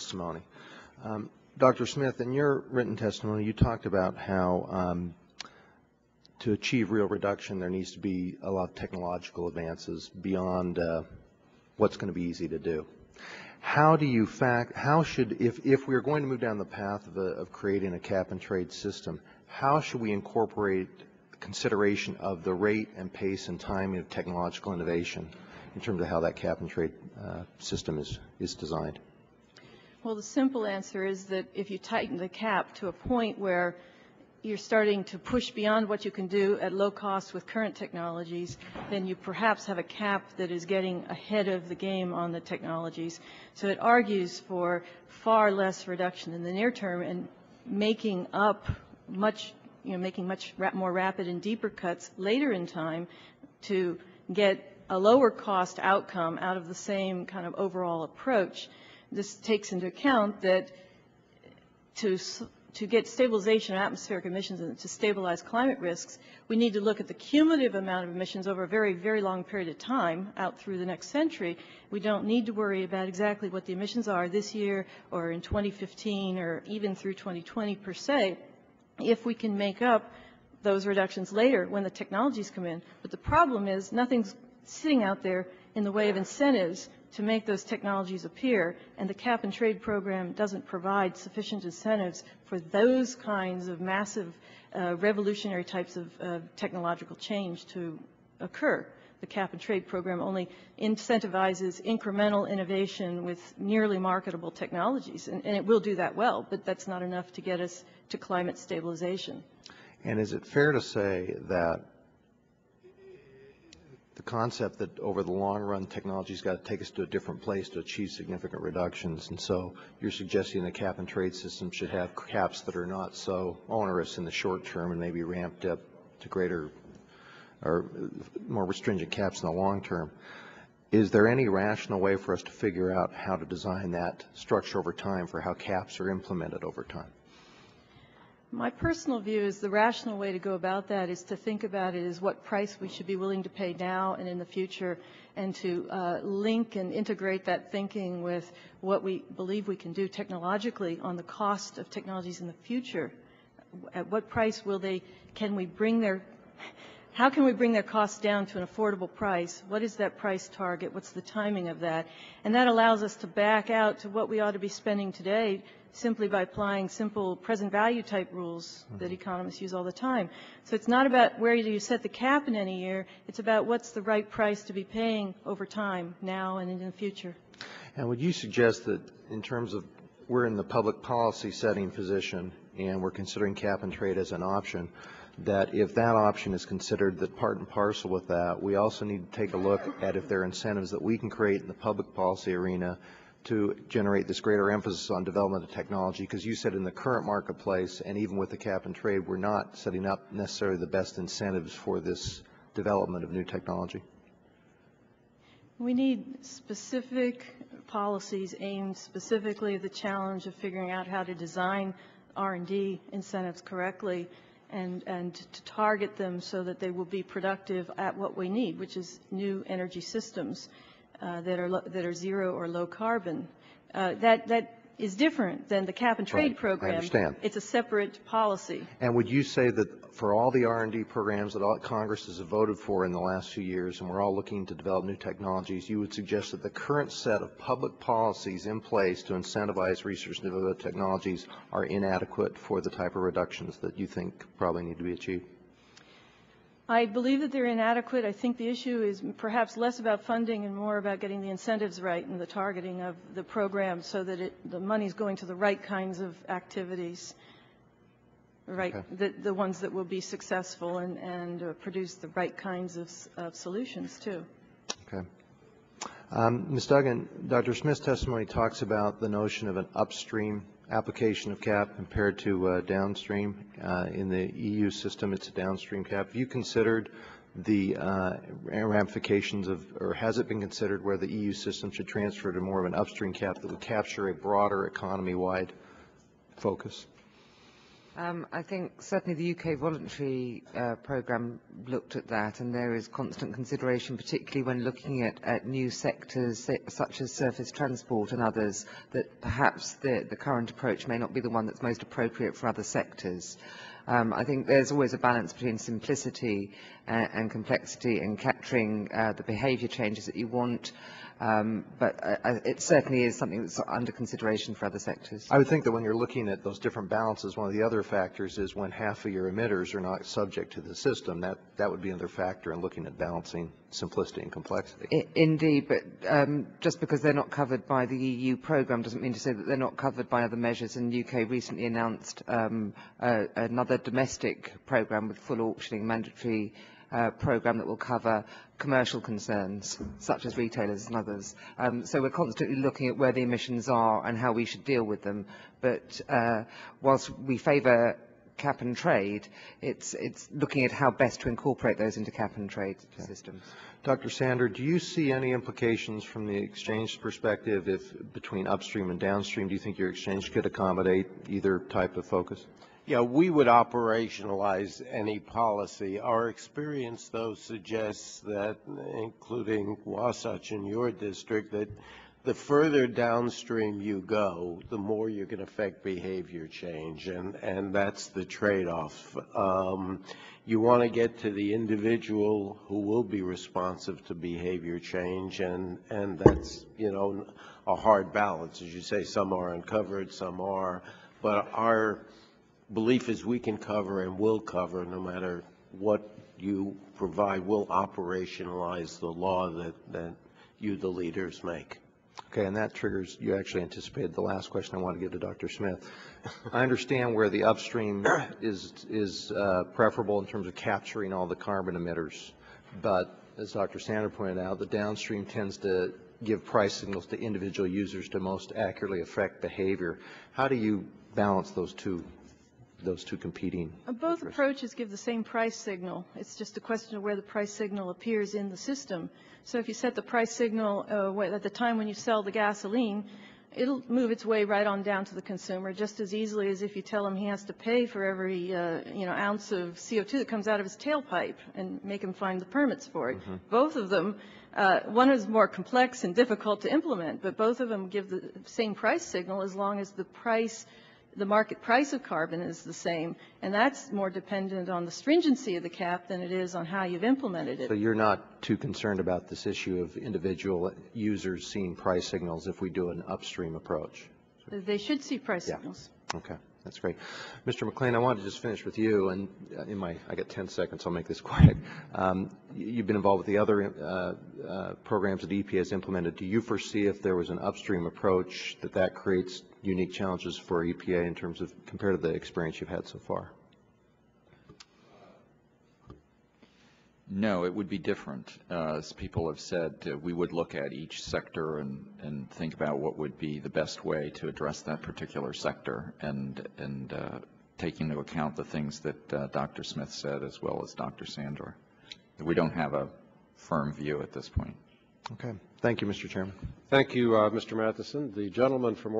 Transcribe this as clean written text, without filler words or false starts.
testimony. Dr. Smith, in your written testimony, you talked about how to achieve real reduction, there needs to be a lot of technological advances beyond what's going to be easy to do. How should, if we're going to move down the path of creating a cap and trade system, how should we incorporate consideration of the rate and pace and timing of technological innovation in terms of how that cap and trade system is designed? Well, the simple answer is that if you tighten the cap to a point where you're starting to push beyond what you can do at low cost with current technologies, then you perhaps have a cap that is getting ahead of the game on the technologies. So it argues for far less reduction in the near term and making up much, making much more rapid and deeper cuts later in time to get a lower cost outcome out of the same kind of overall approach. This takes into account that to get stabilization of atmospheric emissions and to stabilize climate risks, we need to look at the cumulative amount of emissions over a very, very long period of time out through the next century. We don't need to worry about exactly what the emissions are this year or in 2015 or even through 2020 per se, if we can make up those reductions later when the technologies come in. But the problem is nothing's sitting out there in the way of incentives to make those technologies appear, and the cap and trade program doesn't provide sufficient incentives for those kinds of massive revolutionary types of technological change to occur. The cap and trade program only incentivizes incremental innovation with nearly marketable technologies, and it will do that well, but that's not enough to get us to climate stabilization. And is it fair to say that the concept that over the long run technology's got to take us to a different place to achieve significant reductions, and so you're suggesting the cap and trade system should have caps that are not so onerous in the short term and maybe ramped up to greater or more stringent caps in the long term. Is there any rational way for us to figure out how to design that structure over time for how caps are implemented over time? My personal view is the rational way to go about that is to think about it as what price we should be willing to pay now and in the future, and to link and integrate that thinking with what we believe we can do technologically on the cost of technologies in the future. At what price how can we bring their costs down to an affordable price? What is that price target? What's the timing of that? And that allows us to back out to what we ought to be spending today simply by applying simple present value type rules that economists use all the time. So it's not about where do you set the cap in any year, it's about what's the right price to be paying over time, now and in the future. And would you suggest that in terms of we're in the public policy setting position and we're considering cap and trade as an option, that if that option is considered, that part and parcel with that, we also need to take a look at if there are incentives that we can create in the public policy arena to generate this greater emphasis on development of technology, because you said in the current marketplace and even with the cap and trade, we're not setting up necessarily the best incentives for this development of new technology. We need specific policies aimed specifically at the challenge of figuring out how to design R&D incentives correctly and to target them so that they will be productive at what we need, which is new energy systems that are zero or low carbon. That is different than the cap and trade program. I understand. It's a separate policy. And would you say that for all the R&D programs that all Congress has voted for in the last few years, and we're all looking to develop new technologies, you would suggest that the current set of public policies in place to incentivize research and development technologies are inadequate for the type of reductions that you think probably need to be achieved? I believe that they're inadequate. I think the issue is perhaps less about funding and more about getting the incentives right and the targeting of the program so that the money is going to the right kinds of activities, right? Okay. The ones that will be successful and produce the right kinds of solutions too. Okay. Ms. Duggan, Dr. Smith's testimony talks about the notion of an upstream application of cap compared to downstream. In the EU system, it's a downstream cap. Have you considered the ramifications of, or has it been considered where the EU system should transfer to more of an upstream cap that would capture a broader economy-wide focus? I think certainly the UK voluntary programme looked at that, and there is constant consideration, particularly when looking at new sectors such as surface transport and others, that perhaps the current approach may not be the one that's most appropriate for other sectors. I think there's always a balance between simplicity and complexity and capturing the behaviour changes that you want, but it certainly is something that's under consideration for other sectors. I would think that when you're looking at those different balances, one of the other factors is when half of your emitters are not subject to the system, that would be another factor in looking at balancing simplicity and complexity. Indeed, but just because they're not covered by the EU programme doesn't mean to say that they're not covered by other measures, and the UK recently announced another domestic programme with full auctioning mandatory programme that will cover commercial concerns such as retailers and others. So we're constantly looking at where the emissions are and how we should deal with them. But whilst we favour cap and trade, it's looking at how best to incorporate those into cap and trade systems. Dr. Sander, do you see any implications from the exchange perspective if between upstream and downstream? Do you think your exchange could accommodate either type of focus? Yeah, we would operationalize any policy. Our experience, though, suggests that, including Wasatch in your district, that the further downstream you go, the more you can affect behavior change, and that's the trade-off. You want to get to the individual who will be responsive to behavior change, and that's, you know, a hard balance. As you say, some are uncovered, some are, but our belief is we can cover and will cover no matter what you provide. We'll operationalize the law that you, the leaders, make. Okay, and that triggers, you actually anticipated the last question I want to give to Dr. Smith. I understand where the upstream is preferable in terms of capturing all the carbon emitters, but as Dr. Sander pointed out, the downstream tends to give price signals to individual users to most accurately affect behavior. How do you balance those two competing? Both approaches give the same price signal. It's just a question of where the price signal appears in the system. So if you set the price signal at the time when you sell the gasoline, it'll move its way right on down to the consumer just as easily as if you tell him he has to pay for every ounce of CO2 that comes out of his tailpipe and make him find the permits for it. Mm-hmm. Both of them, one is more complex and difficult to implement, but both of them give the same price signal as long as the market price of carbon is the same, and that's more dependent on the stringency of the cap than it is on how you've implemented it. So you're not too concerned about this issue of individual users seeing price signals if we do an upstream approach? They should see price signals. Okay, that's great. Mr. McLean, I wanted to just finish with you, and I got 10 seconds, I'll make this quick. You've been involved with the other programs that EPA has implemented. Do you foresee if there was an upstream approach that creates unique challenges for EPA in terms of compared to the experience you've had so far? No, it would be different. As people have said, we would look at each sector and think about what would be the best way to address that particular sector, and take into account the things that Dr. Smith said as well as Dr. Sandor. We don't have a firm view at this point. Okay. Thank you, Mr. Chairman. Thank you, Mr. Matheson. The gentleman from